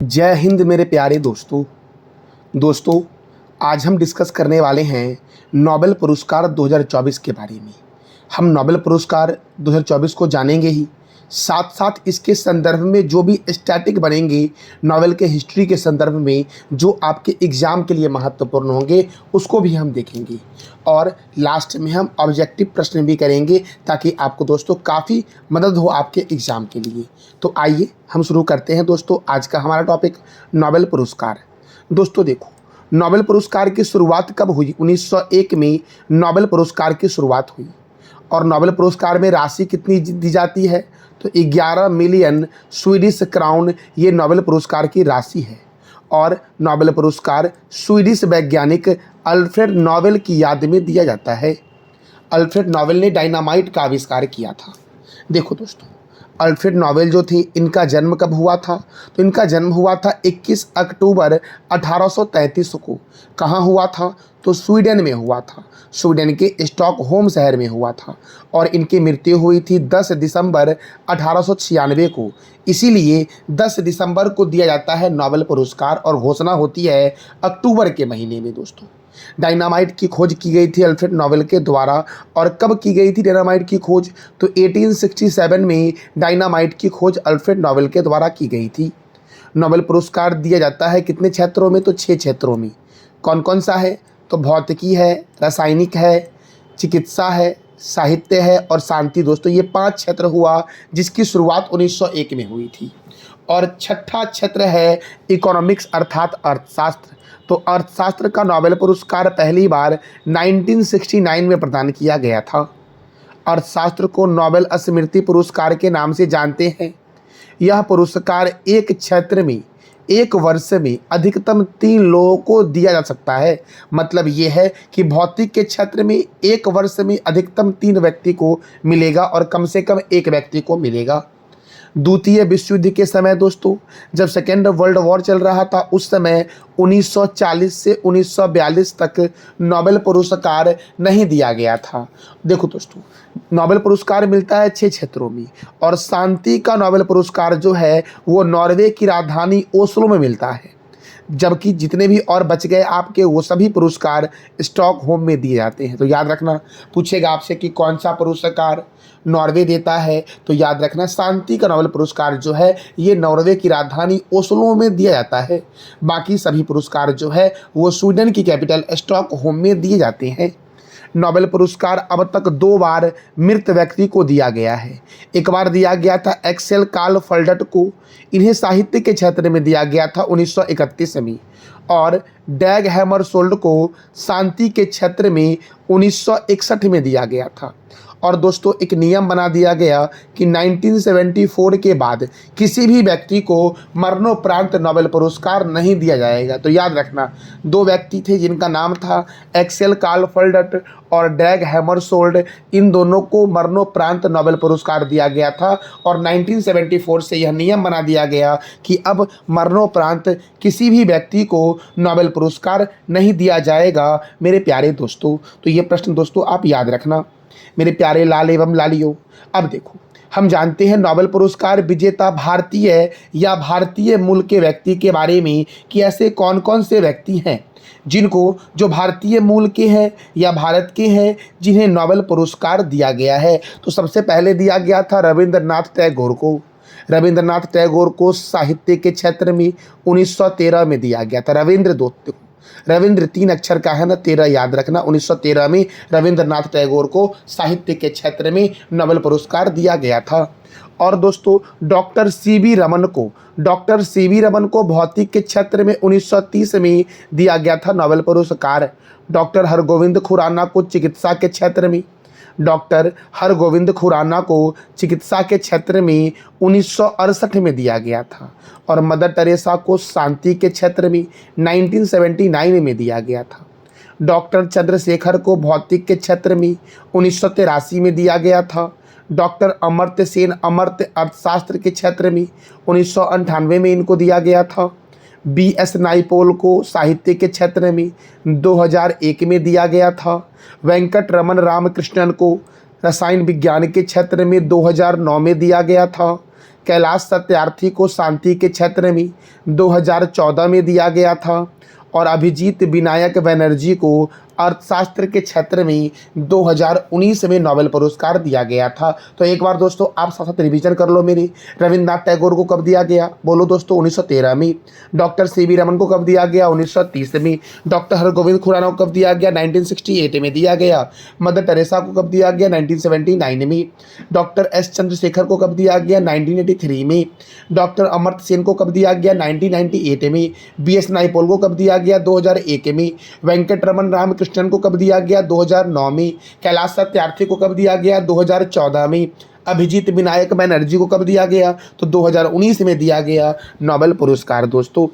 जय हिंद मेरे प्यारे दोस्तों। आज हम डिस्कस करने वाले हैं नोबेल पुरस्कार 2024 के बारे में। हम नोबेल पुरस्कार 2024 को जानेंगे ही, साथ साथ इसके संदर्भ में जो भी स्टैटिक बनेंगे नोबेल के हिस्ट्री के संदर्भ में जो आपके एग्ज़ाम के लिए महत्वपूर्ण होंगे उसको भी हम देखेंगे। और लास्ट में हम ऑब्जेक्टिव प्रश्न भी करेंगे ताकि आपको दोस्तों काफ़ी मदद हो आपके एग्ज़ाम के लिए। तो आइए हम शुरू करते हैं दोस्तों। आज का हमारा टॉपिक नोबेल पुरस्कार। दोस्तों देखो, नोबेल पुरस्कार की शुरुआत कब हुई? 1901 में नोबेल पुरस्कार की शुरुआत हुई। और नोबेल पुरस्कार में राशि कितनी दी जाती है? तो 11 मिलियन स्वीडिश क्राउन ये नोबेल पुरस्कार की राशि है। और नोबेल पुरस्कार स्वीडिश वैज्ञानिक अल्फ्रेड नोबेल की याद में दिया जाता है। अल्फ्रेड नोबेल ने डायनामाइट का आविष्कार किया था। देखो दोस्तों, अल्फ्रेड नोबेल जो थे, इनका जन्म कब हुआ था? तो इनका जन्म हुआ था 21 अक्टूबर 1833 को। कहाँ हुआ था? तो स्वीडन में हुआ था। स्वीडन के स्टॉकहोम शहर में हुआ था। और इनकी मृत्यु हुई थी 10 दिसंबर 1896 को। इसीलिए 10 दिसंबर को दिया जाता है नोबेल पुरस्कार और घोषणा होती है अक्टूबर के महीने में। दोस्तों, डायनामाइट की खोज की गई थी अल्फ्रेड नोबेल के द्वारा। और कब की गई थी डायनामाइट की खोज? तो 1867 में डायनामाइट की खोज अल्फ्रेड नोबेल के द्वारा की गई थी। नोबेल पुरस्कार दिया जाता है कितने क्षेत्रों में? तो 6 क्षेत्रों में। कौन कौन सा है? तो भौतिकी है, रासायनिक है, चिकित्सा है, साहित्य है और शांति। दोस्तों, ये 5 क्षेत्र हुआ जिसकी शुरुआत 1901 में हुई थी। और छठा क्षेत्र है इकोनॉमिक्स अर्थात अर्थशास्त्र। तो अर्थशास्त्र का नोबेल पुरस्कार पहली बार 1969 में प्रदान किया गया था। अर्थशास्त्र को नोबेल स्मृति पुरस्कार के नाम से जानते हैं। यह पुरस्कार एक क्षेत्र में एक वर्ष में अधिकतम 3 लोगों को दिया जा सकता है। मतलब ये है कि भौतिक के क्षेत्र में एक वर्ष में अधिकतम 3 व्यक्ति को मिलेगा और कम से कम 1 व्यक्ति को मिलेगा। द्वितीय विश्व युद्ध के समय दोस्तों, जब सेकेंड वर्ल्ड वॉर चल रहा था, उस समय 1940 से 1942 तक नोबेल पुरस्कार नहीं दिया गया था। देखो दोस्तों, नोबेल पुरस्कार मिलता है 6 क्षेत्रों में। और शांति का नोबेल पुरस्कार जो है वो नॉर्वे की राजधानी ओस्लो में मिलता है। जबकि जितने भी और बच गए आपके, वो सभी पुरस्कार स्टॉकहोम में दिए जाते हैं। तो याद रखना, पूछेगा आपसे कि कौन सा पुरस्कार नॉर्वे देता है, तो याद रखना शांति का नोबेल पुरस्कार जो है ये नॉर्वे की राजधानी ओस्लो में दिया जाता है। बाकी सभी पुरस्कार जो है वो स्वीडन की कैपिटल स्टॉकहोम में दिए जाते हैं। नोबेल पुरस्कार अब तक 2 बार मृत व्यक्ति को दिया गया है। एक बार दिया गया था एक्सेल कार्ल फल्डट को, इन्हें साहित्य के क्षेत्र में दिया गया था 1931 में। और डैग हैमरशोल्ड को शांति के क्षेत्र में 1961 में दिया गया था। और दोस्तों, एक नियम बना दिया गया कि 1974 के बाद किसी भी व्यक्ति को मरणोपरांत नोबेल पुरस्कार नहीं दिया जाएगा। तो याद रखना, 2 व्यक्ति थे जिनका नाम था एक्सेल कार्ल फल्डट और डैग हैमरशोल्ड। इन दोनों को मरणोपरांत नोबेल पुरस्कार दिया गया था। और 1974 से यह नियम बना दिया गया कि अब मरणोपरांत किसी भी व्यक्ति को नोबेल पुरस्कार नहीं दिया जाएगा मेरे प्यारे दोस्तों। तो ये प्रश्न दोस्तों आप याद रखना मेरे प्यारे लाल एवं लालियों। अब देखो, हम जानते हैं नोबेल पुरस्कार विजेता भारतीय या भारतीय मूल के व्यक्ति के बारे में कि ऐसे कौन कौन से व्यक्ति हैं जिनको जो भारतीय मूल के हैं या भारत के हैं जिन्हें नोबेल पुरस्कार दिया गया है। तो सबसे पहले दिया गया था रविंद्रनाथ टैगोर को। रविंद्रनाथ टैगोर को साहित्य के क्षेत्र में 1913 में दिया गया था। रविंद्र 3 अक्षर का है ना, 13 याद रखना। 1913 में रविंद्रनाथ टैगोर को साहित्य के क्षेत्र में नोबेल पुरस्कार दिया गया था। और दोस्तों, डॉक्टर सीवी रमन को भौतिक के क्षेत्र में 1930 में दिया गया था नोबेल पुरस्कार। डॉक्टर हरगोविंद खुराना को चिकित्सा के क्षेत्र में 1968 में दिया गया था। और मदर टेरेसा को शांति के क्षेत्र में 1979 में दिया गया था। डॉक्टर चंद्रशेखर को भौतिक के क्षेत्र में 1983 में दिया गया था। डॉक्टर अमर्त्य सेन अमर्त्य अर्थशास्त्र के क्षेत्र में 1998 में इनको दिया गया था। BS नाइपोल को साहित्य के क्षेत्र में 2001 में दिया गया था। वेंकट रमन रामकृष्णन को रसायन विज्ञान के क्षेत्र में 2009 में दिया गया था। कैलाश सत्यार्थी को शांति के क्षेत्र में 2014 में दिया गया था और अभिजीत विनायक बनर्जी को अर्थशास्त्र के क्षेत्र में 2019 में नोबेल पुरस्कार दिया गया था। तो एक बार दोस्तों आप साथ साथ रिवीजन कर लो मेरी। रविन्द्रनाथ टैगोर को कब दिया गया, बोलो दोस्तों 1913 में। डॉक्टर सीवी रमन को कब दिया गया, 1930 में। डॉक्टर हरगोविंद खुराना को कब दिया गया, 1968 में दिया गया। मदर टेरेसा को कब दिया गया, 1979 में। डॉक्टर एस चंद्रशेखर को कब दिया गया, 1983 में। डॉक्टर अमर्त्य सेन को कब दिया गया, 1998 में। BS नाइपोल को कब दिया गया, 2001 में। वेंकटरमन रामकृष्णन को कब दिया गया, 2009 में। कैलाश सत्यार्थी को कब दिया गया, 2014 में। अभिजीत विनायक बनर्जी को कब दिया गया, तो 2019 में दिया गया नोबेल पुरस्कार। दोस्तों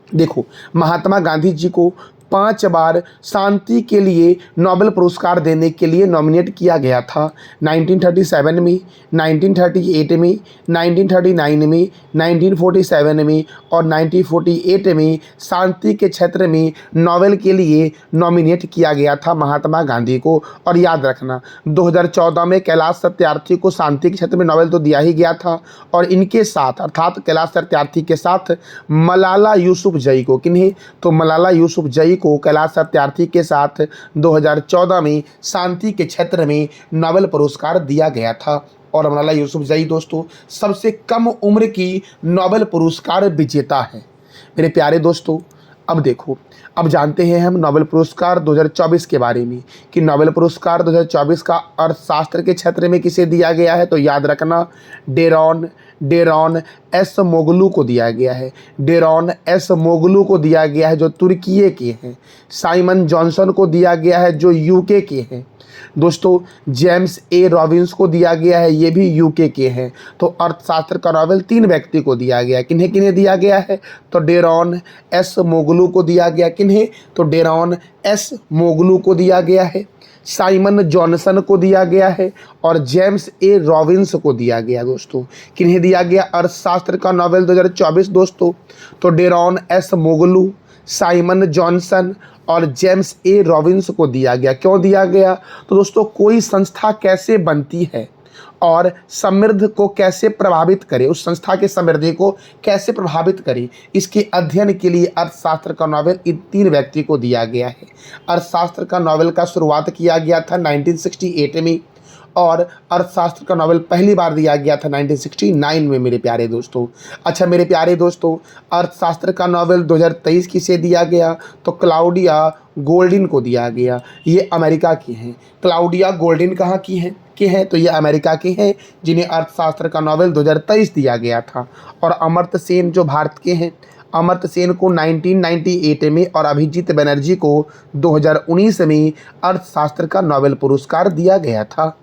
देखो, महात्मा गांधी जी को 5 बार शांति के लिए नोबेल पुरस्कार देने के लिए नॉमिनेट किया गया था। 1937 में, 1938 में, 1939 में, 1947 में और 1948 में शांति के क्षेत्र में नोबेल के लिए नॉमिनेट किया गया था महात्मा गांधी को। और याद रखना 2014 में कैलाश सत्यार्थी को शांति के क्षेत्र में नोबेल तो दिया ही गया था, और इनके साथ अर्थात कैलाश सत्यार्थी के साथ मलाला यूसुफजई को, किन्हें, तो मलाला यूसुफजई को कैलाश सत्यार्थी के साथ 2014 में शांति के क्षेत्र में नोबेल पुरस्कार दिया गया था। और मलाला यूसुफजई दोस्तों सबसे कम उम्र की नोबेल पुरस्कार विजेता है मेरे प्यारे दोस्तों। अब देखो, अब जानते हैं हम नोबेल पुरस्कार 2024 के बारे में कि नोबेल पुरस्कार 2024 का अर्थशास्त्र के क्षेत्र में किसे दिया गया है। तो याद रखना डेरॉन एस मोगलू को दिया गया है। डेरॉन एस मोगलू को दिया गया है जो तुर्की के हैं। साइमन जॉनसन को दिया गया है जो यूके के हैं। दोस्तों जेम्स ए रॉबिन्स को दिया गया है, ये भी यूके के हैं। तो अर्थशास्त्र का नोबेल 3 व्यक्ति को दिया गया। किन्हें किन्हें दिया गया है, तो डेरॉन एस मोगलू को दिया गया। किन्हें, तो डेरॉन एस मोगलू को दिया गया है, साइमन जॉनसन को दिया गया है और जेम्स ए रॉबिन्स को दिया गया। दोस्तों किन्हें दिया गया अर्थशास्त्र का नोबेल 2024 दोस्तों, तो डेरॉन एस मोगलू, साइमन जॉनसन और जेम्स ए रॉबिन्स को दिया गया। क्यों दिया गया, तो दोस्तों कोई संस्था कैसे बनती है और समृद्धि को कैसे प्रभावित करे, उस संस्था के समृद्धि को कैसे प्रभावित करे, इसके अध्ययन के लिए अर्थशास्त्र का नोबेल इन 3 व्यक्ति को दिया गया है। अर्थशास्त्र का नोबेल का शुरुआत किया गया था 1968 में और अर्थशास्त्र का नोबेल पहली बार दिया गया था 1969 में मेरे प्यारे दोस्तों। अच्छा मेरे प्यारे दोस्तों, अर्थशास्त्र का नोबेल 2023 किसे दिया गया, तो क्लाउडिया गोल्डिन को दिया गया। ये अमेरिका की हैं। क्लाउडिया गोल्डिन कहाँ की हैं, तो ये अमेरिका के हैं जिन्हें अर्थशास्त्र का नोबेल 2023 दिया गया था। और अमर्त्य सेन जो भारत के हैं, अमर्त्य सेन को 1998 में और अभिजीत बनर्जी को 2019 में अर्थशास्त्र का नोबेल पुरस्कार दिया गया था।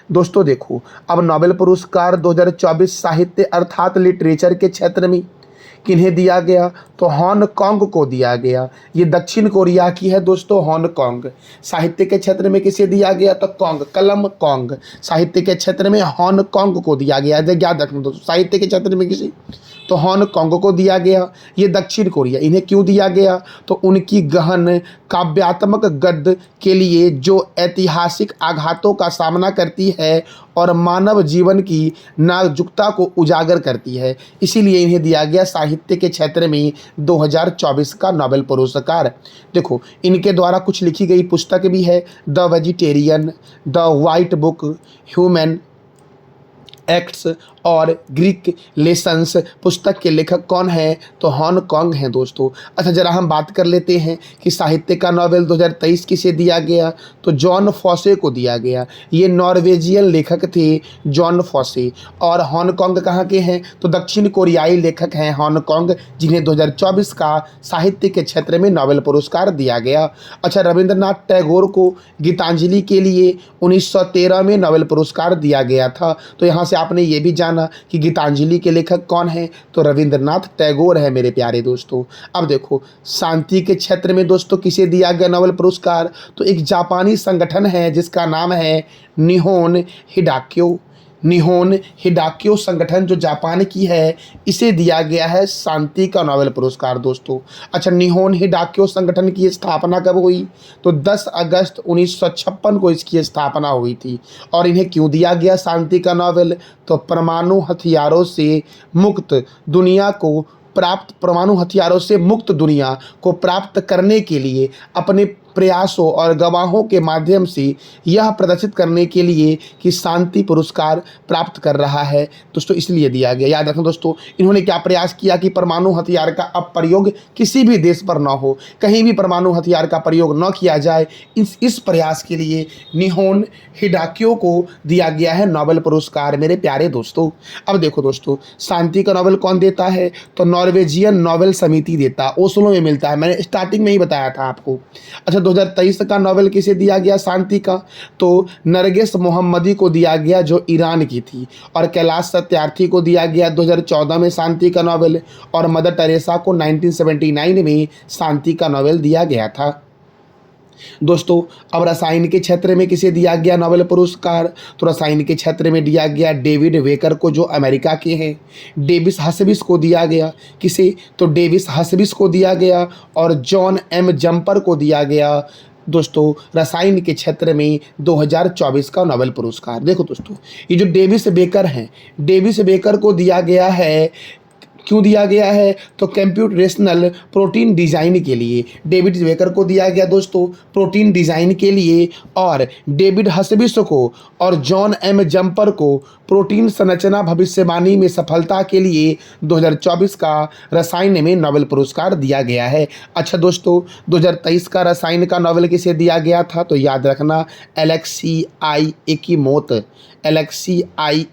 दोस्तों देखो, अब नोबेल पुरस्कार 2024 साहित्य अर्थात लिटरेचर के क्षेत्र में किन्हें दिया गया, तो हांगकांग को दिया गया। ये दक्षिण कोरिया की है दोस्तों हांगकांग। साहित्य के क्षेत्र में किसे दिया गया, तो कलम कांग। साहित्य के क्षेत्र में हांगकांग को दिया गया। याद रखना दोस्तों, साहित्य के क्षेत्र में किसी, तो हांगकांग को दिया गया। ये दक्षिण कोरिया। इन्हें क्यों दिया गया, तो उनकी गहन काव्यात्मक गद्य के लिए जो ऐतिहासिक आघातों का सामना करती है और मानव जीवन की नाजुकता को उजागर करती है, इसीलिए इन्हें दिया गया साहित्य के क्षेत्र में 2024 का नोबेल पुरस्कार। देखो इनके द्वारा कुछ लिखी गई पुस्तक भी है, the vegetarian, the white book, human acts और ग्रीक लेसन्स पुस्तक के लेखक कौन है, तो हांगकांग हैं दोस्तों। अच्छा जरा हम बात कर लेते हैं कि साहित्य का नोबेल 2023 किसे दिया गया, तो जॉन फॉसे को दिया गया। ये नॉर्वेजियन लेखक थे जॉन फॉसे। और हांगकांग कहाँ के हैं, तो दक्षिण कोरियाई लेखक हैं हांगकांग, जिन्हें 2024 का साहित्य के क्षेत्र में नोबेल पुरस्कार दिया गया। अच्छा रविंद्रनाथ टैगोर को गीतांजलि के लिए 1913 में नोबेल पुरस्कार दिया गया था। तो यहाँ से आपने ये भी कि गीतांजलि के लेखक कौन है, तो रविंद्रनाथ टैगोर है मेरे प्यारे दोस्तों। अब देखो शांति के क्षेत्र में दोस्तों किसे दिया गया नोबेल पुरस्कार, तो एक जापानी संगठन है जिसका नाम है निहोन हिडाक्यो। निहोन हिडाक्यो संगठन जो जापान की है, इसे दिया गया है शांति का नोबेल पुरस्कार दोस्तों। अच्छा, निहोन हिडाक्यो संगठन की स्थापना कब हुई? तो 10 अगस्त 1956 को इसकी स्थापना हुई थी। और इन्हें क्यों दिया गया शांति का नोबेल? तो परमाणु हथियारों से मुक्त दुनिया को प्राप्त करने के लिए अपने प्रयासों और गवाहों के माध्यम से यह प्रदर्शित करने के लिए कि शांति पुरस्कार प्राप्त कर रहा है दोस्तों, इसलिए दिया गया। याद रखें दोस्तों, इन्होंने क्या प्रयास किया कि परमाणु हथियार का अब प्रयोग किसी भी देश पर न हो, कहीं भी परमाणु हथियार का प्रयोग न किया जाए। इस प्रयास के लिए निहोन हिडाक्यो को दिया गया है नोबेल पुरस्कार मेरे प्यारे दोस्तों। अब देखो दोस्तों, शांति का नोबेल कौन देता है? तो नॉर्वेजियन नोबेल समिति देता है, ओस्लो में मिलता है। मैंने स्टार्टिंग में ही बताया था आपको। अच्छा, 2023 का नोबेल किसे दिया गया शांति का? तो नरगिस मोहम्मदी को दिया गया जो ईरान की थी। और कैलाश सत्यार्थी को दिया गया 2014 में शांति का नोबेल। और मदर टेरेसा को 1979 में शांति का नोबेल दिया गया था दोस्तों। अब रसायन के क्षेत्र में किसे दिया गया नोबेल पुरस्कार? तो रसायन के क्षेत्र में दिया गया डेविड वेकर को जो अमेरिका के हैं। डेविस हसबिस को दिया गया। किसे? तो डेविस हसबिस को दिया गया। और जॉन एम जम्पर को दिया गया दोस्तों रसायन के क्षेत्र में 2024 का नोबेल पुरस्कार। देखो दोस्तों, ये जो डेविस बेकर हैं, डेविस बेकर को दिया गया है, क्यों दिया गया है? तो कंप्यूटेशनल प्रोटीन डिज़ाइन के लिए डेविड वेकर को दिया गया दोस्तों, प्रोटीन डिज़ाइन के लिए। और डेविड हसबिस को और जॉन एम जम्पर को प्रोटीन संरचना भविष्यवाणी में सफलता के लिए 2024 का रसायन में नोबेल पुरस्कार दिया गया है। अच्छा दोस्तों, 2023 का रसायन का नोबेल किसे दिया गया था? तो याद रखना, एलेक्सी आई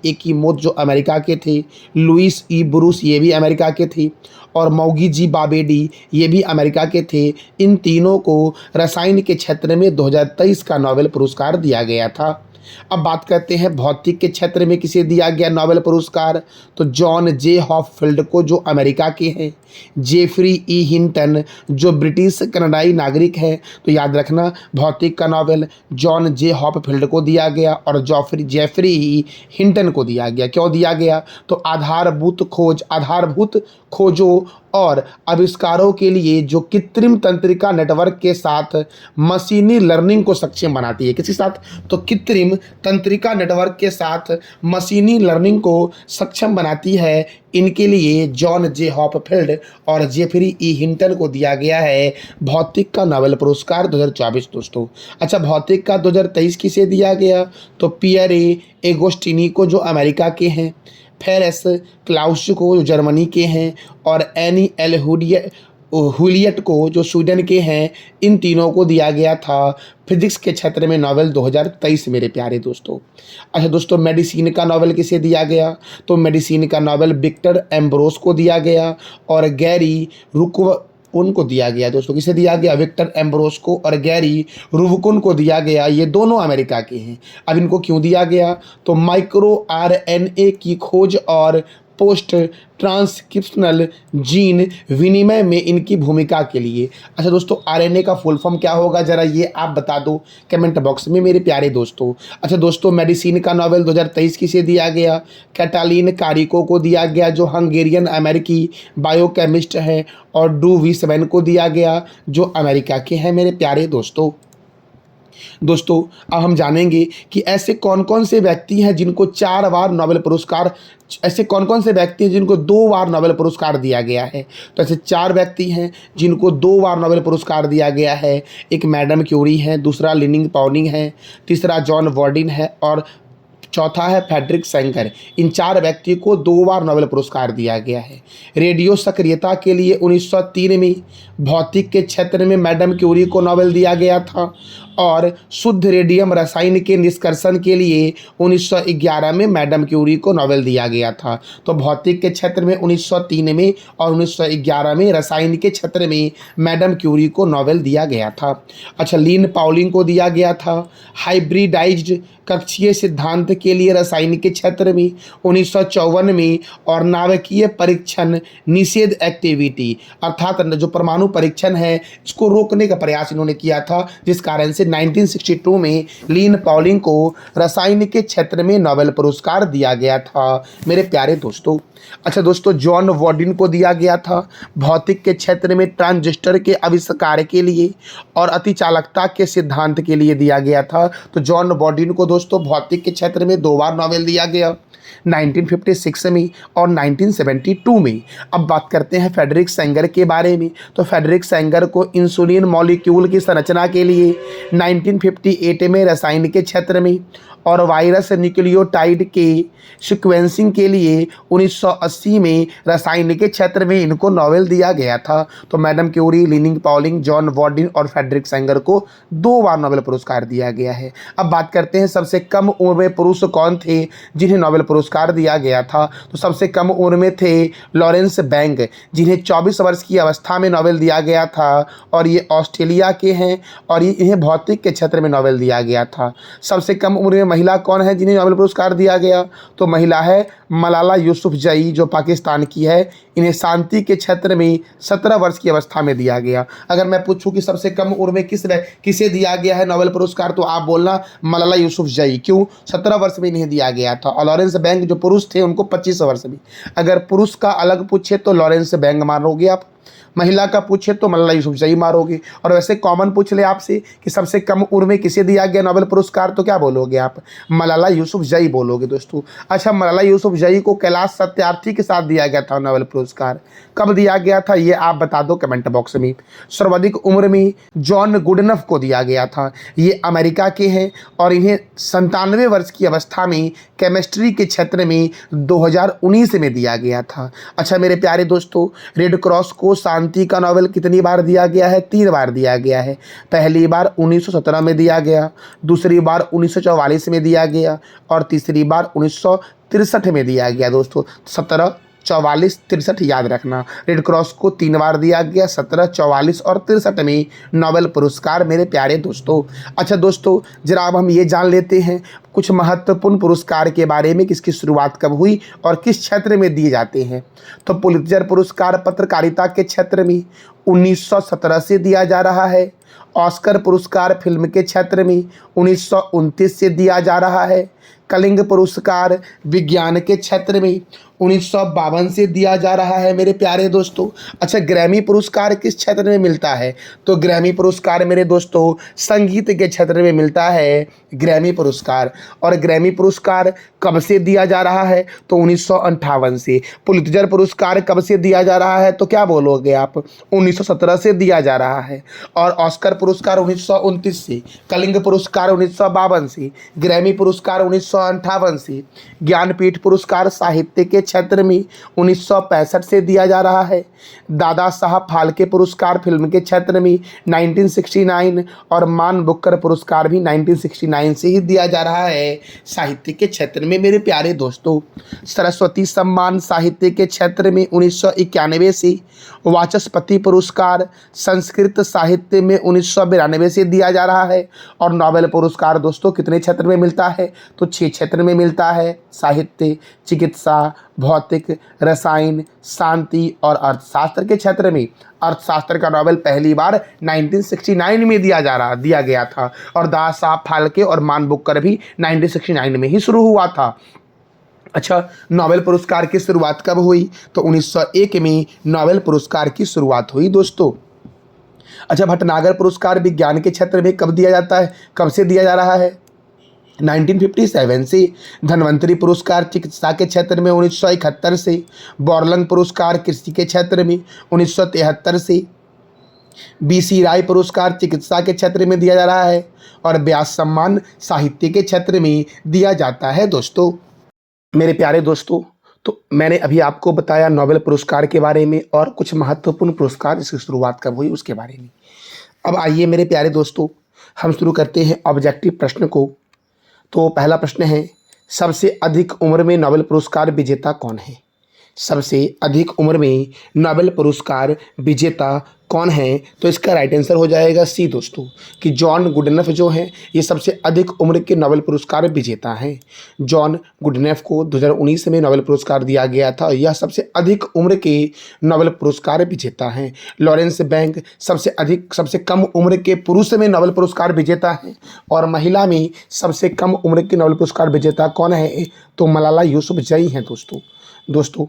एकीमोत जो अमेरिका के थे, लुइस ई ब्रूस ये भी अमेरिका के थे, और मौगी जी बाबेडी ये भी अमेरिका के थे। इन तीनों को रसायन के क्षेत्र में 2023 का नोबेल पुरस्कार दिया गया था। अब बात करते हैं भौतिक के क्षेत्र में किसे दिया गया नोबेल पुरस्कार? तो जॉन जे हॉपफील्ड को जो अमेरिका के हैं, जेफरी ई हिंटन जो ब्रिटिश कनाडाई नागरिक हैं। तो याद रखना, भौतिक का नोबेल जॉन जे हॉपफील्ड को दिया गया और जेफरी ई हिंटन को दिया गया। क्यों दिया गया? तो आधारभूत खोजों और आविष्कारों के लिए जो कृत्रिम तंत्रिका नेटवर्क के साथ मशीनी लर्निंग को सक्षम बनाती है। किसके साथ? तो कृत्रिम तंत्रिका नेटवर्क के साथ मशीनी लर्निंग को सक्षम बनाती है। इनके लिए जॉन जे हॉपफील्ड और जेफरी ई हिंटन को दिया गया है भौतिक का नोबेल पुरस्कार 2024 दोस्तों। अच्छा, भौतिक का 2023 किसे दिया गया? तो पियरे एगोस्टिनी को जो अमेरिका के हैं, फेरेस क्लाउस को जो जर्मनी के हैं, और एनी एल हुलियट को जो स्वीडन के हैं। इन तीनों को दिया गया था फिजिक्स के क्षेत्र में नोबेल 2023 मेरे प्यारे दोस्तों। अच्छा दोस्तों, मेडिसिन का नोबेल किसे दिया गया? तो मेडिसिन का नोबेल विक्टर एम्ब्रोस को दिया गया और गैरी रुवकुन को दिया गया दोस्तों। किसे दिया गया? विक्टर एम्ब्रोस को और गैरी रुवकुन को दिया गया। ये दोनों अमेरिका के हैं। अब इनको क्यों दिया गया? तो माइक्रो RNA की खोज और पोस्ट ट्रांसक्रिप्शनल जीन विनिमय में इनकी भूमिका के लिए। अच्छा दोस्तों, RNA का फुल फॉर्म क्या होगा, जरा ये आप बता दो कमेंट बॉक्स में मेरे प्यारे दोस्तों। अच्छा दोस्तों, मेडिसिन का नोबेल 2023 किसे दिया गया? कैटालिन कारिको को दिया गया जो हंगेरियन अमेरिकी बायोकेमिस्ट हैं, और ड्रू वीसमैन को दिया गया जो अमेरिका के हैं मेरे प्यारे दोस्तों। दोस्तों, अब हम जानेंगे कि ऐसे कौन कौन से व्यक्ति हैं जिनको 4 बार नोबेल पुरस्कार, ऐसे कौन कौन से व्यक्ति हैं जिनको 2 बार नोबेल पुरस्कार दिया गया है। तो ऐसे 4 व्यक्ति हैं जिनको 2 बार नोबेल पुरस्कार दिया गया है। एक मैडम क्यूरी है, दूसरा लिनिंग पाउलिंग है, तीसरा जॉन वर्डिन है, और चौथा है फ्रेडरिक सेंगर। इन 4 व्यक्ति को 2 बार नोबेल पुरस्कार दिया गया है। रेडियो सक्रियता के लिए 1903 में, भौतिक के क्षेत्र में मैडम क्यूरी को नोबेल दिया गया था, और शुद्ध रेडियम रसायन के निष्कर्षण के लिए 1911 में मैडम क्यूरी को नोबेल दिया गया था। तो भौतिक के क्षेत्र में 1903 में और 1911 में, रसायन के क्षेत्र में मैडम क्यूरी को नोबेल दिया गया था। अच्छा, लिन पाउलिंग को दिया गया था हाइब्रिडाइज्ड कक्षीय सिद्धांत के लिए रसायन के क्षेत्र में 1954 में, और नाभिकीय परीक्षण निषेध एक्टिविटी अर्थात जो परमाणु परीक्षण है इसको रोकने का प्रयास इन्होंने किया था, जिस कारण से 1962 में लीन पॉलिंग को रसायन के क्षेत्र में नोबेल पुरस्कार दिया गया था मेरे प्यारे दोस्तों। अच्छा दोस्तों, जॉन वॉर्डिन को दिया गया था भौतिक के क्षेत्र में ट्रांजिस्टर के आविष्कार के लिए और अतिचालकता के सिद्धांत के लिए दिया गया था। तो जॉन वॉर्डिन को दोस्तों भौतिक के क्षेत्र में 2 बार नोबेल दिया गया, 1956 में और 1972 में। अब बात करते हैं फ्रेडरिक सेंगर के बारे में। तो फ्रेडरिक सेंगर को इंसुलिन मॉलिक्यूल की संरचना के लिए 1958 में रसायन के क्षेत्र में और वायरस न्यूक्लियोटाइड के सीक्वेंसिंग के लिए 1980 में रसायन के क्षेत्र में इनको नोबेल दिया गया था। तो madam Curie, Linus Pauling, John Bardeen और फ्रेडरिक सेंगर को 2 बार नोबेल पुरस्कार दिया गया है। अब बात करते हैं सबसे कम उम्र में पुरुष कौन थे जिन्हें नोबेल पुरस्कार दिया गया था। तो सबसे कम उम्र में थे लॉरेंस बैंग, जिन्हें 24 वर्ष की अवस्था में नोबेल दिया गया था और ये ऑस्ट्रेलिया के हैं और इन्हें भौतिक के क्षेत्र में नोबेल दिया गया था। सबसे कम उम्र में महिला कौन है जिन्हें नोबेल पुरस्कार दिया गया? तो महिला है मलाला यूसुफजई, जो पाकिस्तान की है। इन्हें शांति के क्षेत्र में 17 वर्ष की अवस्था में दिया गया। अगर मैं पूछूं कि सबसे कम उम्र में किसे दिया गया है नोबेल पुरस्कार, तो आप बोलना मलाला यूसुफजई। क्यों? 17 वर्ष में इन्हें दिया गया था। और लॉरेंस बैंग जो पुरुष थे उनको 25 वर्ष में। अगर पुरुष का अलग पूछे तो लॉरेंस बैंग मारोगे आप, महिला का पूछे तो मलाला यूसुफजई मारोगे। और वैसे कॉमन पूछ ले आपसे कि सबसे कम उम्र में किसे दिया गया नोबेल पुरस्कार, तो क्या बोलोगे आप? मलाला यूसुफजई बोलोगे दोस्तों। अच्छा, मलाला यूसुफजई को कैलाश सत्यार्थी के साथ दिया गया था नोबेल पुरस्कार। कब दिया गया था ये आप बता दो कमेंट बॉक्स में। सर्वाधिक उम्र में जॉन गुडनफ को दिया गया था। ये अमेरिका के हैं और इन्हें 97 वर्ष की अवस्था में केमिस्ट्री के क्षेत्र में 2019 में दिया गया था। अच्छा मेरे प्यारे दोस्तों, रेड क्रॉस को शांति का नोबेल कितनी बार दिया गया है? 3 बार दिया गया है। पहली बार 1917 में दिया गया, दूसरी बार 1944 में दिया गया और तीसरी बार 1963 में दिया गया दोस्तों। 17, 44, 63 याद रखना। रेड क्रॉस को 3 बार दिया गया, 17, 44 और 63 में नोबेल पुरस्कार मेरे प्यारे दोस्तों। अच्छा दोस्तों, जरा अब हम ये जान लेते हैं कुछ महत्वपूर्ण पुरस्कार के बारे में, किसकी शुरुआत कब हुई और किस क्षेत्र में दिए जाते हैं। तो पुलित्जर पुरस्कार पत्रकारिता के क्षेत्र में 1917 से दिया जा रहा है। ऑस्कर पुरस्कार फिल्म के क्षेत्र में 1929 से दिया जा रहा है। कलिंग पुरस्कार विज्ञान के क्षेत्र में 1952 से दिया जा रहा है मेरे प्यारे दोस्तों। अच्छा, ग्रैमी पुरस्कार किस क्षेत्र में मिलता है? तो ग्रैमी पुरस्कार मेरे दोस्तों संगीत के क्षेत्र में मिलता है ग्रैमी पुरस्कार। और ग्रैमी पुरस्कार कब से दिया जा रहा है? तो 1958 से। पुलित्जर पुरस्कार कब से दिया जा रहा है? तो क्या बोलोगे आप? 1917 से दिया जा रहा है। और ऑस्कर पुरस्कार 1929 से, कलिंग पुरस्कार 1952 से, ग्रैमी पुरस्कार 1958 से, ज्ञानपीठ पुरस्कार साहित्य के क्षेत्र में 1965 से दिया जा रहा है। दादा साहब फाल्के पुरस्कार फिल्म के क्षेत्र में 1969 और मान बुकर पुरस्कार भी 1969 से ही दिया जा रहा है साहित्य के क्षेत्र में मेरे प्यारे दोस्तों। सरस्वती सम्मान साहित्य के क्षेत्र में 1991 से, वाचस्पति पुरस्कार संस्कृत साहित्य में 1992 से दिया जा रहा है। और नोबेल पुरस्कार दोस्तों कितने क्षेत्र में मिलता है? तो 6 क्षेत्र में मिलता है, साहित्य, चिकित्सा, भौतिक, रसायन, शांति और अर्थशास्त्र के क्षेत्र में। अर्थशास्त्र का नोबेल पहली बार 1969 में दिया गया था और दादा साहब फाल्के और मान बुकर भी 1969 में ही शुरू हुआ था। अच्छा, नोबेल पुरस्कार की शुरुआत कब हुई? तो 1901 में नोबेल पुरस्कार की शुरुआत हुई दोस्तों। अच्छा, भटनागर पुरस्कार विज्ञान के क्षेत्र में कब दिया जाता है, कब से दिया जा रहा है? 1957 से। धन्वंतरी पुरस्कार चिकित्सा के क्षेत्र में 1971 से। बॉर्लंग पुरस्कार कृषि के क्षेत्र में 1973 से। BC राय पुरस्कार चिकित्सा के क्षेत्र में दिया जा रहा है। और व्यास सम्मान साहित्य के क्षेत्र में दिया जाता है दोस्तों। मेरे प्यारे दोस्तों, तो मैंने अभी आपको बताया नोबेल पुरस्कार के बारे में और कुछ महत्वपूर्ण पुरस्कार इसकी शुरुआत कब हुई उसके बारे में। अब आइए मेरे प्यारे दोस्तों, हम शुरू करते हैं ऑब्जेक्टिव प्रश्न को। तो पहला प्रश्न है, सबसे अधिक उम्र में नोबेल पुरस्कार विजेता कौन है? सबसे अधिक उम्र में नोबेल पुरस्कार विजेता कौन है? तो इसका राइट आंसर हो जाएगा सी दोस्तों, कि जॉन गुडनेफ जो हैं ये सबसे अधिक उम्र के नोबेल पुरस्कार विजेता हैं। जॉन गुडनेफ को 2019 में नोबेल पुरस्कार दिया गया था। यह सबसे अधिक उम्र के नोबेल पुरस्कार विजेता हैं। लॉरेंस बैंक सबसे कम उम्र के पुरुष में नोबेल पुरस्कार विजेता हैं। और महिला में सबसे कम उम्र के नोबेल पुरस्कार विजेता कौन है? तो मलाला यूसुफजई हैं दोस्तों।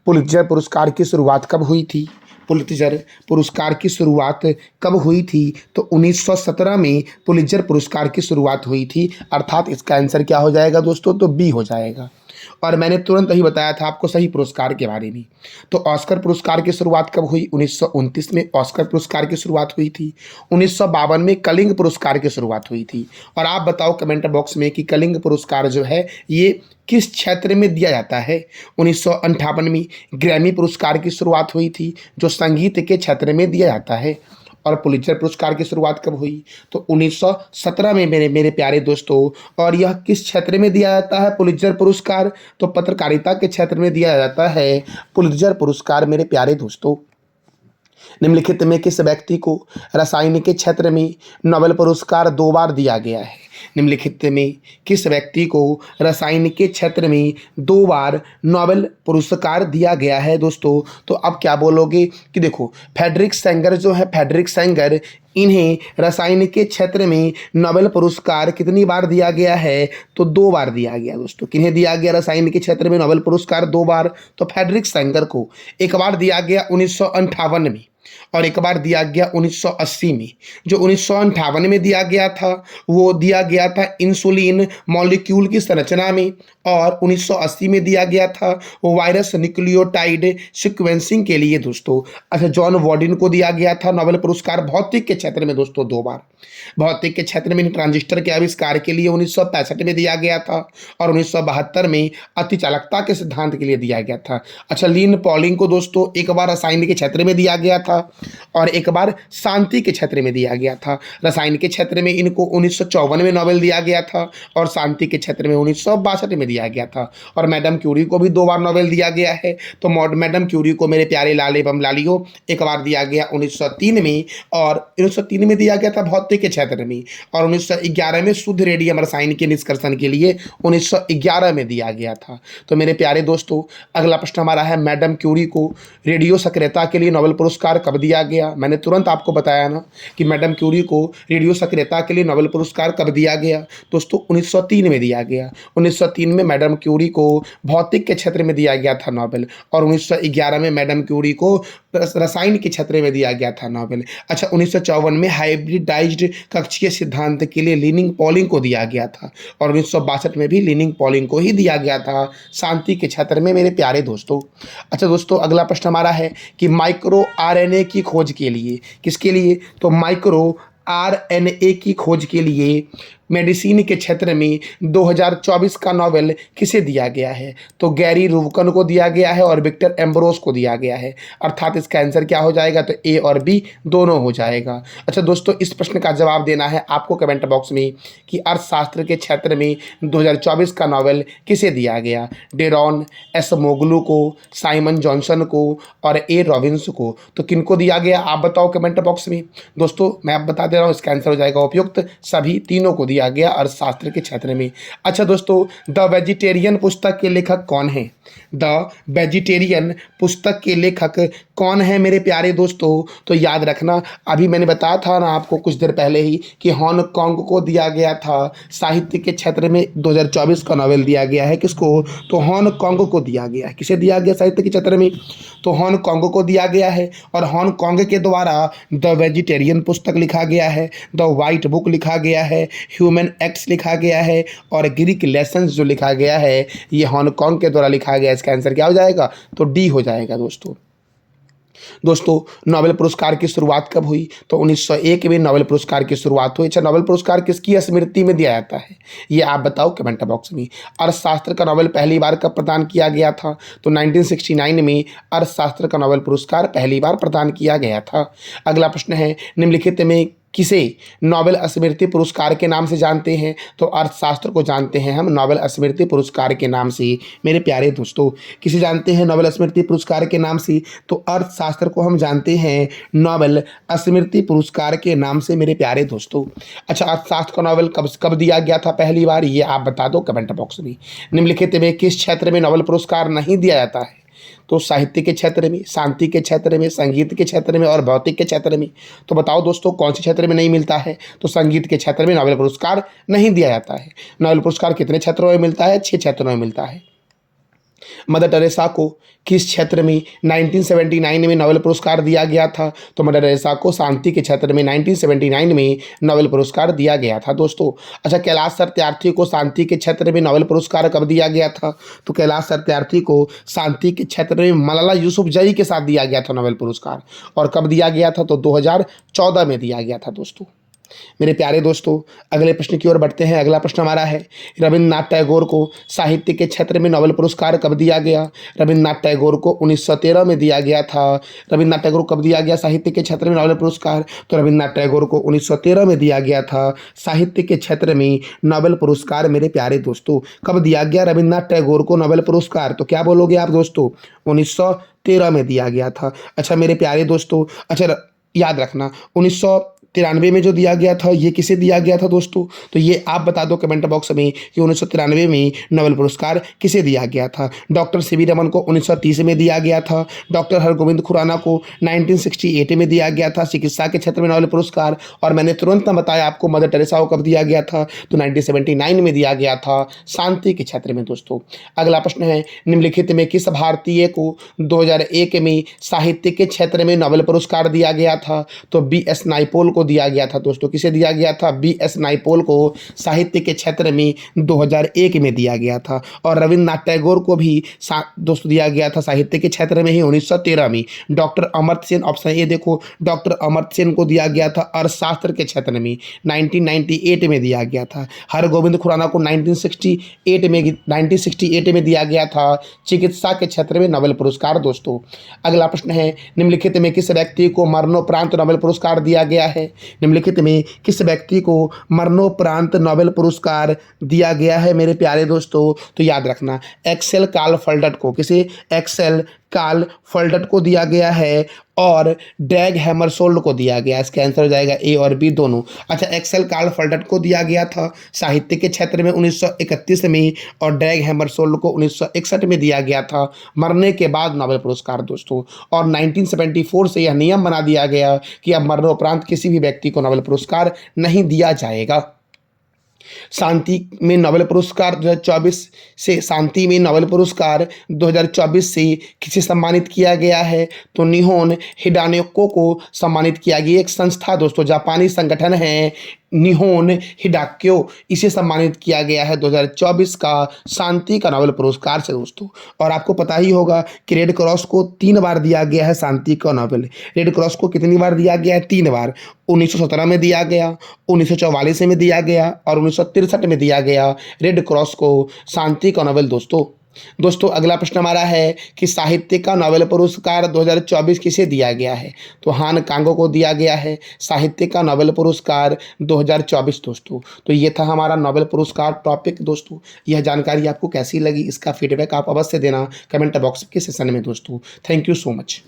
पुलित्जर पुरस्कार की शुरुआत कब हुई थी? पुलित्जर पुरस्कार की शुरुआत कब हुई थी? तो 1917 में पुलित्जर पुरस्कार की शुरुआत हुई थी, अर्थात इसका आंसर क्या हो जाएगा दोस्तों? तो बी हो जाएगा। और मैंने तुरंत ही बताया था आपको सही पुरस्कार के बारे में। तो ऑस्कर पुरस्कार की शुरुआत कब हुई? 1929 में ऑस्कर पुरस्कार की शुरुआत हुई थी। 1952 में कलिंग पुरस्कार की शुरुआत हुई थी। और आप बताओ कमेंट बॉक्स में कि कलिंग पुरस्कार जो है ये किस क्षेत्र में दिया जाता है? 1958 में ग्रैमी पुरस्कार की शुरुआत हुई थी, जो संगीत के क्षेत्र में दिया जाता है। और पुलित्जर पुरस्कार की शुरुआत कब हुई? तो 1917 में मेरे प्यारे दोस्तों। और यह किस क्षेत्र में दिया जाता है पुलित्जर पुरस्कार? तो पत्रकारिता के क्षेत्र में दिया जाता है पुलित्जर पुरस्कार मेरे प्यारे दोस्तों। निम्नलिखित में किस व्यक्ति को रसायन के क्षेत्र में नोबेल पुरस्कार 2 बार दिया गया है? निम्नलिखित में किस व्यक्ति को रसायन के क्षेत्र में 2 बार नोबेल पुरस्कार दिया गया है दोस्तों? तो अब क्या बोलोगे कि देखो फ्रेडरिक सेंगर जो है, फ्रेडरिक सेंगर, इन्हें रसायन के क्षेत्र में नोबेल पुरस्कार कितनी बार दिया गया है? तो 2 बार दिया गया दोस्तों। किन्हें दिया गया रसायन के क्षेत्र में नोबेल पुरस्कार 2 बार? तो फ्रेडरिक सेंगर को एक बार दिया गया 1958 में और एक बार दिया गया 1980 में। जो 1958 में दिया गया था वो दिया गया था इंसुलिन मॉलिक्यूल की संरचना में, और 1980 में दिया गया था वो वायरस न्यूक्लियोटाइड सीक्वेंसिंग के लिए दोस्तों। अच्छा, जॉन वॉर्डिन को दिया गया था नोबेल पुरस्कार भौतिक के क्षेत्र में दोस्तों 2 बार। भौतिक के क्षेत्र में ट्रांजिस्टर के आविष्कार के लिए 1965 में दिया गया था और 1972 में अतिचालकता के सिद्धांत के लिए दिया गया था। अच्छा, लिन पॉलिंग को दोस्तों एक बार रसायन के क्षेत्र में दिया गया था और एक बार शांति के क्षेत्र में दिया गया था। रसायन के क्षेत्र में इनको 1954 में नोबेल दिया गया था और शांति के क्षेत्र में 1962 में दिया गया था। और मैडम क्यूरी को भी 2 बार नोबेल दिया गया है। तो मैडम क्यूरी को मेरे प्यारे लाल एवं लालियो एक बार दिया गया 1903 में, और 1903 में दिया गया था भौतिक के क्षेत्र में, और 1911 में शुद्ध रेडियम रसायन के निष्कर्षण के लिए 1911 में दिया गया था। तो मेरे प्यारे दोस्तों अगला प्रश्न हमारा है, मैडम क्यूरी को रेडियो सक्रियता के लिए नोबेल पुरस्कार कब दिया गया? मैंने तुरंत आपको बताया ना कि मैडम क्यूरी को रेडियो सक्रियता के लिए नोबेल पुरस्कार कब दिया गया दोस्तों? 1903 में दिया गया। 1903 में मैडम क्यूरी को भौतिक के क्षेत्र में दिया गया था नोबेल, और 1911 में मैडम क्यूरी को रसायन के क्षेत्र में दिया गया था नोबेल। अच्छा, 1954 में हाइब्रिडाइज्ड कक्षीय सिद्धांत के लिए लिनिंग पॉलिंग को दिया गया था, और 1962 में भी लिनिंग पॉलिंग को ही दिया गया था शांति के क्षेत्र में मेरे प्यारे दोस्तों। अच्छा दोस्तों अगला प्रश्न हमारा है कि माइक्रो आरएनए की खोज के लिए, किसके लिए? तो माइक्रो आरएनए की खोज के लिए मेडिसिन के क्षेत्र में 2024 का नोबेल किसे दिया गया है? तो गैरी रूवकन को दिया गया है और विक्टर एम्ब्रोस को दिया गया है, अर्थात इसका आंसर क्या हो जाएगा? तो ए और बी दोनों हो जाएगा। अच्छा दोस्तों इस प्रश्न का जवाब देना है आपको कमेंट बॉक्स में कि अर्थशास्त्र के क्षेत्र में 2024 का नोबेल किसे दिया गया? डेरॉन एस मोगलू को, साइमन जॉनसन को और ए रॉबिन्स को। तो किनको दिया गया आप बताओ कमेंट बॉक्स में। दोस्तों मैं आप बता दे रहा हूँ इसका आंसर हो जाएगा उपयुक्त, सभी तीनों को दिया गया अर्थशास्त्र के क्षेत्र में। अच्छा दोस्तों द वेजिटेरियन पुस्तक के लेखक कौन है? द वेजिटेरियन पुस्तक के लेखक कौन है मेरे प्यारे दोस्तों? तो याद रखना अभी मैंने बताया था ना आपको कुछ देर पहले ही कि हांगकांग को दिया गया था साहित्य के क्षेत्र में 2024 का नोबेल दिया गया है। किसको? तो हांगकांग को दिया गया है। किसे दिया गया साहित्य के क्षेत्र में? तो हांगकांग को दिया गया है, और हांगकांग के द्वारा द वेजिटेरियन पुस्तक लिखा गया है, द व्हाइट बुक लिखा गया है, ह्यूमन एक्ट्स लिखा गया है, और ग्रीक लेसन्स जो लिखा गया है ये हांगकांग के द्वारा लिखा गया। इसका आंसर क्या हो जाएगा? तो डी हो जाएगा दोस्तों नोबेल पुरस्कार की शुरुआत कब हुई? तो 1901 में नोबेल पुरस्कार की शुरुआत हुई। अच्छा नोबेल पुरस्कार किसकी स्मृति में दिया जाता है ये आप बताओ कमेंट बॉक्स में। अर्थशास्त्र का नोबेल पहली बार कब प्रदान किया गया था? तो 1969 में अर्थशास्त्र का नोबेल पुरस्कार पहली बार प्रदान किया गया था। अगला प्रश्न है निम्नलिखित में किसे नोबेल स्मृति पुरस्कार के नाम से जानते हैं? तो अर्थशास्त्र को जानते हैं हम नोबेल स्मृति पुरस्कार के नाम से मेरे प्यारे दोस्तों। किसे जानते हैं नोबेल स्मृति पुरस्कार के नाम से? तो अर्थशास्त्र को हम जानते हैं नोबेल स्मृति पुरस्कार के नाम से मेरे प्यारे दोस्तों। अच्छा, अर्थशास्त्र का नोबेल कब कब दिया गया था पहली बार, ये आप बता दो कमेंट बॉक्स में। निम्नलिखित में किस क्षेत्र में नोबेल पुरस्कार नहीं दिया जाता है? तो साहित्य के क्षेत्र में, शांति के क्षेत्र में, संगीत के क्षेत्र में और भौतिक के क्षेत्र में। तो बताओ दोस्तों कौन से क्षेत्र में नहीं मिलता है? तो संगीत के क्षेत्र में नोबेल पुरस्कार नहीं दिया जाता है। नोबेल पुरस्कार कितने क्षेत्रों में मिलता है? 6 क्षेत्रों में मिलता है। मदर टेरेसा को किस क्षेत्र में 1979 में नोबेल पुरस्कार दिया गया था? तो मदर टेरेसा को शांति के क्षेत्र में 1979 में नोबेल पुरस्कार दिया गया था दोस्तों। अच्छा, कैलाश सत्यार्थी को शांति के क्षेत्र में नोबेल पुरस्कार कब दिया गया था? तो कैलाश सत्यार्थी को शांति के क्षेत्र में मलाला यूसुफजई के साथ दिया गया था नोबेल पुरस्कार। और कब दिया गया था? तो 2014 में दिया गया था दोस्तों। मेरे प्यारे दोस्तों, अगले प्रश्न की ओर बढ़ते हैं। अगला प्रश्न हमारा है, रविन्द्रनाथ टैगोर को साहित्य के क्षेत्र में नोबेल पुरस्कार कब दिया गया? रविन्द्रनाथ टैगोर को 1913 में दिया गया था। रविन्द्रनाथ टैगोर को कब दिया गया साहित्य के क्षेत्र में नोबेल पुरस्कार? तो रविन्द्रनाथ टैगोर को 1913 में दिया गया था साहित्य के क्षेत्र में नोबेल पुरस्कार। मेरे प्यारे दोस्तों, कब दिया गया रविन्द्रनाथ टैगोर को नोबेल पुरस्कार? तो क्या बोलोगे आप दोस्तों? 1913 में दिया गया था। अच्छा मेरे प्यारे दोस्तों, अच्छा याद रखना 1993 में जो दिया गया था ये किसे दिया गया था दोस्तों? तो ये आप बता दो कमेंट बॉक्स में कि 1993 में नोबेल पुरस्कार किसे दिया गया था? डॉक्टर सीवी रमन को 1930 में दिया गया था। डॉक्टर हरगोविंद खुराना को 1968 में दिया गया था चिकित्सा के क्षेत्र में नोबेल पुरस्कार। और मैंने तुरंत बताया आपको मदर टेरेसा को कब दिया गया था? तो 1979 में दिया गया था शांति के क्षेत्र में दोस्तों। अगला प्रश्न है, निम्नलिखित में किस भारतीय को 2001 में साहित्य के क्षेत्र में नोबेल पुरस्कार दिया गया था? तो BS नाइपोल को दिया गया था दोस्तों। किसे दिया गया था? BS नाइपोल को साहित्य के क्षेत्र में 2001 में दिया गया था। और रविन्द्रनाथ टैगोर को भी दोस्तों दिया गया था साहित्य के क्षेत्र में ही 1913 में। Doctor Amartya Sen, option A देखो, डॉक्टर अमर्त्य सेन को दिया गया था अर्थशास्त्र के क्षेत्र में 1998 में दिया गया था। हरगोविंद खुराना को 1968 में दिया गया था चिकित्सा के क्षेत्र में नोबेल पुरस्कार दोस्तों। अगला प्रश्न है, निम्नलिखित में किस व्यक्ति को मरणोपरांत नोबेल पुरस्कार दिया गया है? निम्नलिखित में किस व्यक्ति को मरणोपरांत नोबेल पुरस्कार दिया गया है मेरे प्यारे दोस्तों? तो याद रखना एक्सेल कार्ल फॉल्डट को, किसे? एक्सेल कार्ल फॉल्डट को दिया गया है और डैग हैमरशोल्ड को दिया गया। इसका आंसर हो जाएगा ए और बी दोनों। अच्छा, एक्सेल कार्ल फॉल्डट को दिया गया था साहित्य के क्षेत्र में 1931 में और डैग हैमरशोल्ड को 1961 में दिया गया था मरने के बाद नोबेल पुरस्कार दोस्तों। और 1974 से यह नियम बना दिया गया कि अब मरणोपरांत किसी भी व्यक्ति को नोबेल पुरस्कार नहीं दिया जाएगा। शांति में नोबेल पुरस्कार 2024 से, शांति में नोबेल पुरस्कार 2024 से किसे सम्मानित किया गया है? तो निहोन हिडाकोको को सम्मानित किया गया। एक संस्था दोस्तों, जापानी संगठन है निहोन हिडाक्यो, इसे सम्मानित किया गया है 2024 का शांति का नोबेल पुरस्कार से दोस्तों। और आपको पता ही होगा कि रेड क्रॉस को 3 बार दिया गया है शांति का नोबेल। रेड क्रॉस को कितनी बार दिया गया है? 3 बार। 1917 में दिया गया, 1944 में दिया गया और 1963 में दिया गया रेड क्रॉस को शांति का नोबेल दोस्तों। अगला प्रश्न हमारा है कि साहित्य का नोबेल पुरस्कार 2024 किसे दिया गया है? तो हान कांगो को दिया गया है साहित्य का नोबेल पुरस्कार 2024 दोस्तों। तो ये था हमारा नोबेल पुरस्कार टॉपिक दोस्तों। यह जानकारी आपको कैसी लगी, इसका फीडबैक आप अवश्य देना कमेंट बॉक्स के सेशन में दोस्तों। Thank you so much.